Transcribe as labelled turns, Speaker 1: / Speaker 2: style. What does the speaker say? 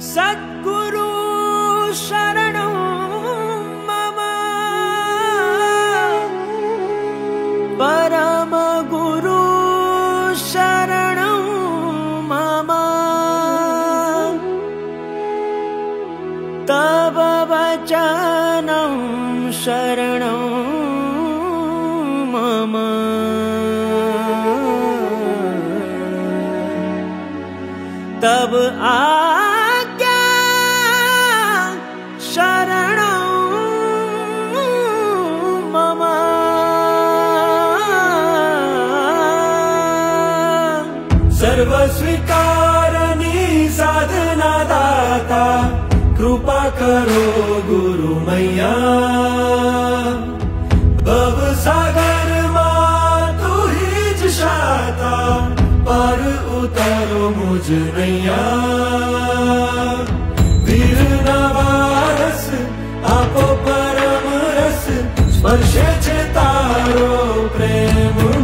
Speaker 1: सद्गुरु शरणं मम परम गुरु शरणं मम तव वचनं शरणं मम तब आज्ञा शरणं मम सर्वस्वीकारणी साधना दाता कृपा करो गुरु मैया भव सागर मां तू ही ज शाता पार उतारो मुझ नैया वीर नवारस आपो परम रस स्पर्शे छे तारो प्रेम